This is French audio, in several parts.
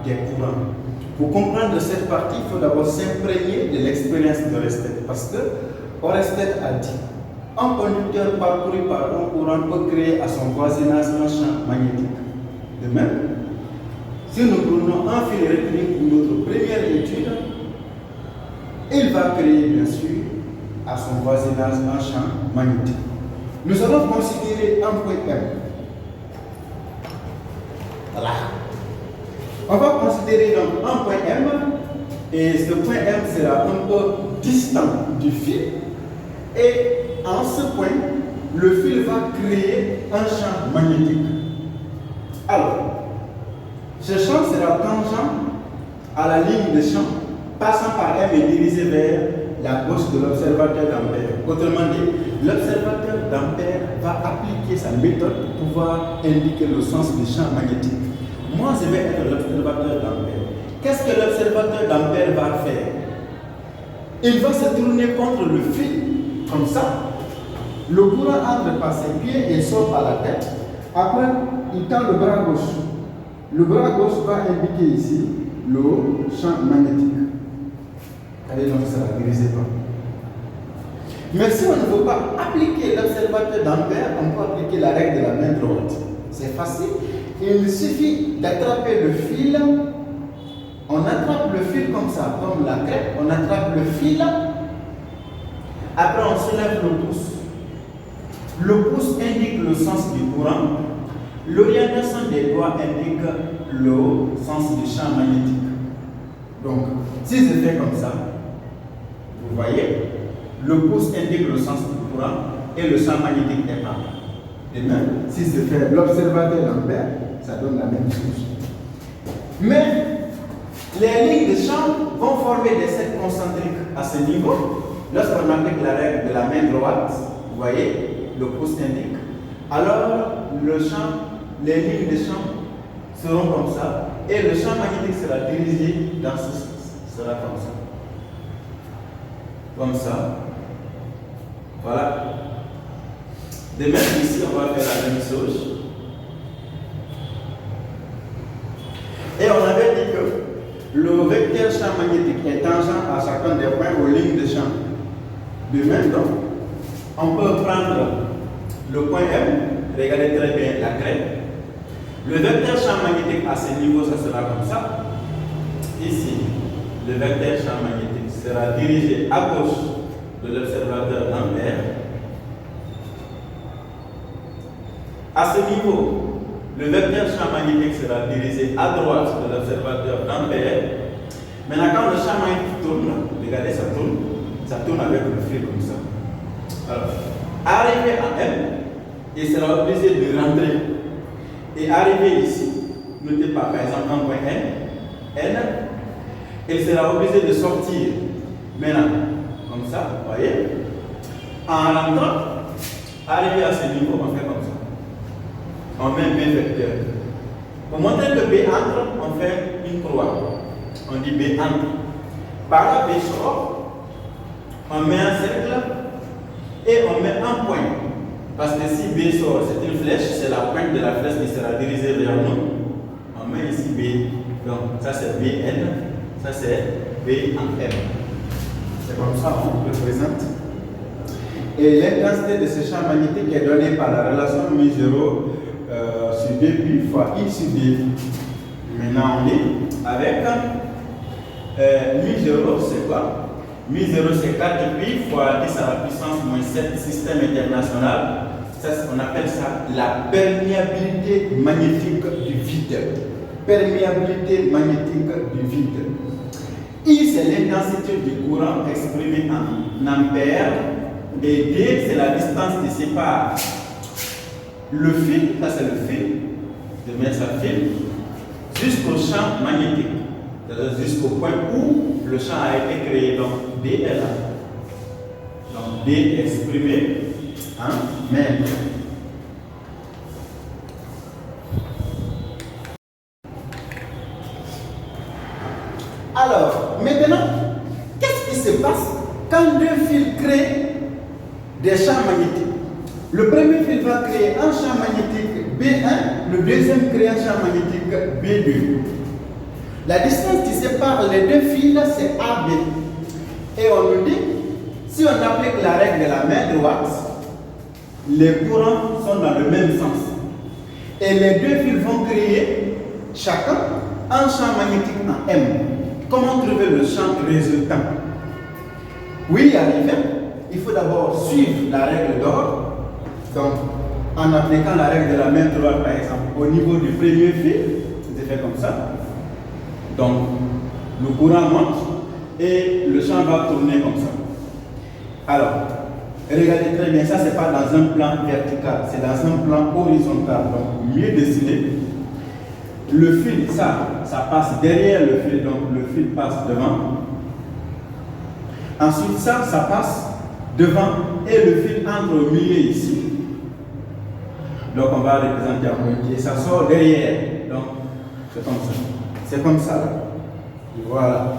des courants. Pour comprendre cette partie, il faut d'abord s'imprégner de l'expérience d'Oersted. Parce que Oersted a dit, un conducteur parcouru par un courant peut créer à son voisinage un champ magnétique. De même, si nous prenons un fil électrique pour notre première étude, il va créer bien sûr à son voisinage un champ magnétique. Nous allons considérer un point M. Voilà. On va considérer donc un point M, et ce point M sera un peu distant du fil, et en ce point, le fil va créer un champ magnétique. Alors, ce champ sera tangent à la ligne de champ, passant par M et dirigé vers la gauche de l'observateur d'Ampère. Autrement dit, l'observateur d'Ampère va appliquer sa méthode pour pouvoir indiquer le sens du champ magnétique. Moi, je vais être l'observateur d'Ampère. Qu'est-ce que l'observateur d'Ampère va faire? Il va se tourner contre le fil, comme ça. Le courant entre par ses pieds et sort par la tête. Après, il tend le bras gauche. Le bras gauche va indiquer ici le champ magnétique. Allez, donc ça ne grisez pas. Mais si on ne veut pas appliquer l'observateur d'Ampère, on peut appliquer la règle de la main droite. C'est facile. Il suffit d'attraper le fil. On attrape le fil comme ça, comme la crêpe. On attrape le fil. Après, on soulève le pouce. Le pouce indique le sens du courant. L'orientation des doigts indique le sens du champ magnétique. Donc, si je fais comme ça, vous voyez, le pouce indique le sens du courant et le champ magnétique est là. Et même, si je fais l'observateur d'Ampère, ça donne la même chose. Mais, les lignes de champ vont former des cercles concentriques à ce niveau. Lorsqu'on applique la règle de la main droite, vous voyez, le pouce indique. Alors, le champ, les lignes de champ seront comme ça, et le champ magnétique sera dirigé dans ce sens. Sera comme ça. Comme ça. Voilà. De même ici, on va faire la même chose. Et on avait dit que le vecteur champ magnétique est tangent à chacun des points aux lignes de champ. De même, donc, on peut prendre le point M, regardez très bien la crête. Le vecteur champ magnétique à ce niveau, ça sera comme ça. Ici, le vecteur champ magnétique sera dirigé à gauche de l'observateur d'Ampère. À ce niveau, le vecteur champ magnétique sera dirigé à droite de l'observateur d'Ampère. Maintenant, quand le champ magnétique tourne, regardez, ça tourne avec le fil comme ça. Alors, arrivé à M, il sera obligé de rentrer. Et arrivé ici, notez pas, par exemple, un point N, il sera obligé de sortir. Maintenant, comme ça, vous voyez. En rentrant, arrivé à ce niveau, on fait comme ça. On met un B vecteur. Pour montrer que B entre, on fait une croix. On dit B entre. Par là, B sort. On met un cercle et on met un point. Parce que si B sort, c'est une flèche, c'est la pointe de la flèche qui sera dirigée vers nous. On met ici B. Donc, ça c'est BN, ça c'est B en M. C'est comme ça qu'on le représente. Et l'intensité de ce champ magnétique est donnée par la relation μ0 sur dpi fois I sur d. Maintenant, on dit avec μ0, c'est quoi? μ0 c'est 4pi fois 10 à la puissance moins 7 système international. Ça, on appelle ça la perméabilité magnétique du vide. Perméabilité magnétique du vide. I c'est l'intensité du courant exprimée en ampères. Et D c'est la distance qui sépare le fil, ça c'est le fil, je mets ça fil, jusqu'au champ magnétique. C'est-à-dire jusqu'au point où le champ a été créé. Donc D est là. Donc D exprimé en mètres. Alors, maintenant, qu'est-ce qui se passe quand deux fils créent des champs magnétiques? Le premier fil va créer un champ magnétique B1, le deuxième crée un champ magnétique B2. La distance qui sépare les deux fils, c'est AB. Et on nous dit, si on applique la règle de la main droite, les courants sont dans le même sens. Et les deux fils vont créer chacun un champ magnétique en M. Comment trouver le champ résultant? Oui, y arriver, il faut d'abord suivre la règle d'or. Donc, en appliquant la règle de la main droite, par exemple, au niveau du premier fil, c'est fait comme ça. Donc, le courant monte et le champ va tourner comme ça. Alors, regardez très bien, ça c'est pas dans un plan vertical, c'est dans un plan horizontal. Donc, mieux dessiné. Le fil, ça passe derrière le fil, donc le fil passe devant. Ensuite, ça passe devant et le fil entre au milieu ici. Donc, on va représenter en premier et ça sort derrière. Donc, c'est comme ça. C'est comme ça. Là. Voilà.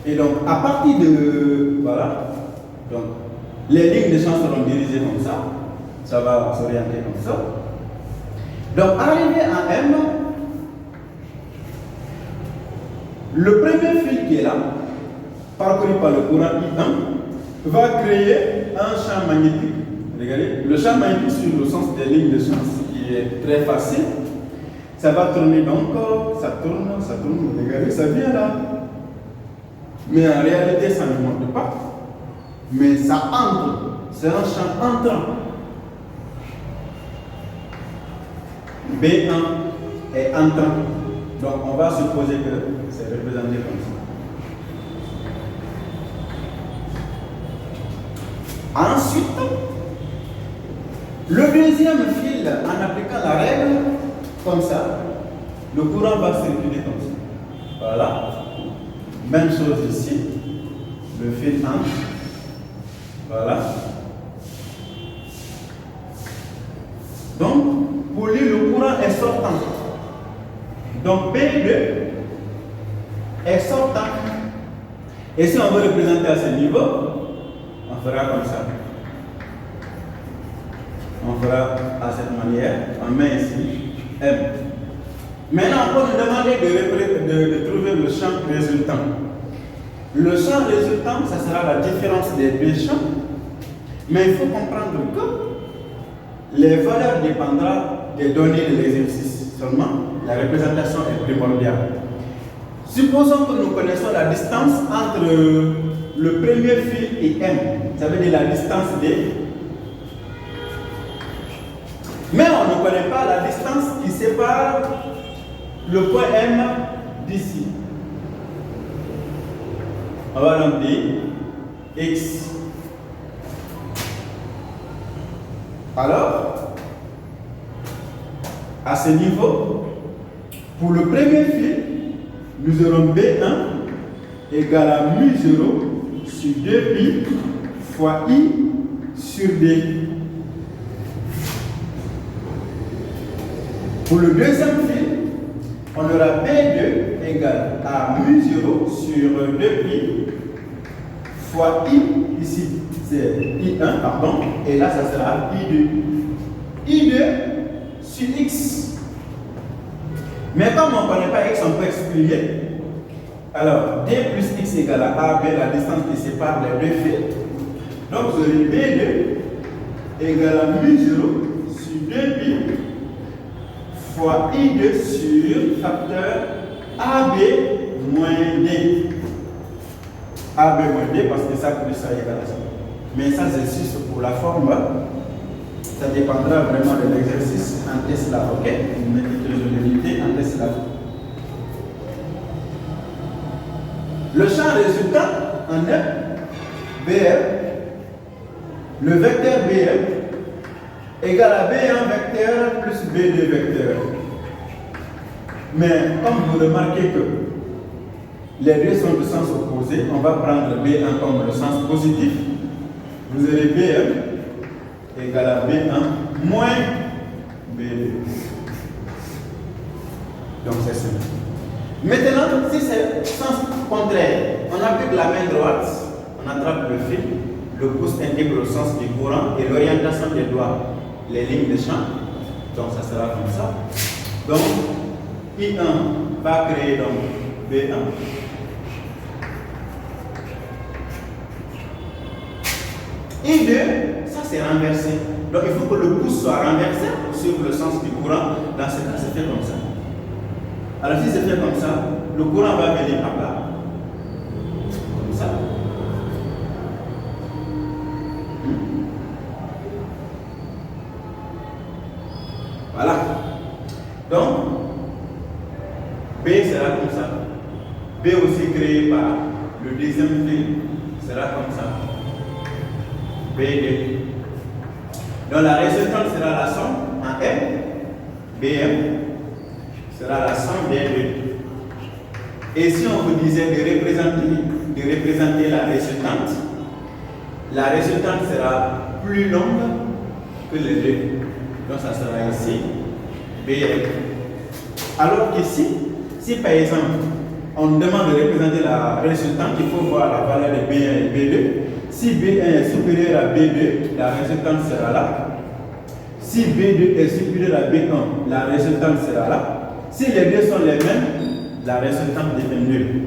Et donc, à partir de. Voilà. Donc, les lignes de champ seront dirigées comme ça. Ça va s'orienter comme ça. Donc, arrivé à M, le premier fil qui est là, parcouru par le courant I1, va créer un champ magnétique. Regardez, le champ magnétique sur le sens des lignes de champ, ce qui est très facile. Ça va tourner donc, ça tourne, regardez, ça vient là. Mais en réalité, ça ne monte pas. Mais ça entre. C'est un champ entrant. B1 est entrant. Donc on va supposer que c'est représenté comme ça. Ensuite, le deuxième fil, en appliquant la règle, comme ça, le courant va circuler comme ça. Voilà. Même chose ici. Le fil entre. Voilà. Donc, pour lui, le courant est sortant. Donc, B2 est sortant. Et si on veut représenter à ce niveau, on fera comme ça. On fera à cette manière. On met ici M. Maintenant, on peut nous demander de trouver le champ résultant. Le champ résultant, ça sera la différence des deux champs. Mais il faut comprendre que les valeurs dépendront des données de l'exercice. Seulement, la représentation est primordiale. Supposons que nous connaissons la distance entre le premier fil et M. Ça veut dire la distance D. Mais on ne connaît pas la distance qui sépare le point M d'ici. On va donc dire X. Alors, à ce niveau, pour le premier fil, nous aurons B1 égale à mu0 sur 2pi fois I sur D. Pour le deuxième fil, on aura B2 égale à mu0 sur 2pi fois I, ici c'est I1, pardon, et là ça sera I2. I2 sur X. Mais comme on ne connaît pas X, on peut exprimer. Alors, D plus X égale à AB, la distance qui sépare les deux fils. Donc, vous aurez B2 égale à mu0 sur 2pi fois I2 sur facteur AB moins D. AB moins D parce que ça plus ça égale à ça. Mais ça, c'est juste pour la forme. Ça dépendra vraiment de l'exercice en Tesla, ok? Une petite résolvabilité en Tesla. Le champ résultant en F, BF, le vecteur BF égale à B1 vecteur plus B2 vecteur. Mais comme vous remarquez que les deux sont de sens opposé, on va prendre B1 comme le sens positif. Vous aurez BF égale à B1 moins B2. Donc c'est ça. Maintenant, si c'est sens contraire, on applique la main droite, on attrape le fil, le pouce indique le sens du courant et l'orientation des doigts, les lignes de champ. Donc ça sera comme ça. Donc I1 va créer donc B1. I2, ça c'est renversé. Donc il faut que le pouce soit renversé pour suivre le sens du courant. Dans ce cas, c'est fait comme ça. Alors si c'est fait comme ça, le courant va venir par là. Comme ça. Voilà. Donc, B sera comme ça. B aussi créé par le deuxième fil sera comme ça. B2. Donc la résultante sera la somme en M. BM sera la somme des deux. Et si on vous disait de représenter la résultante sera plus longue que les deux. Donc ça sera ici BM. Alors qu'ici, si par exemple on demande de représenter la résultante, il faut voir la valeur de B1 et B2. Si B1 est supérieur à B2, la résultante sera là. Si B2 est supérieur à B1, la résultante sera là. Si les deux sont les mêmes, la résultante devient nulle.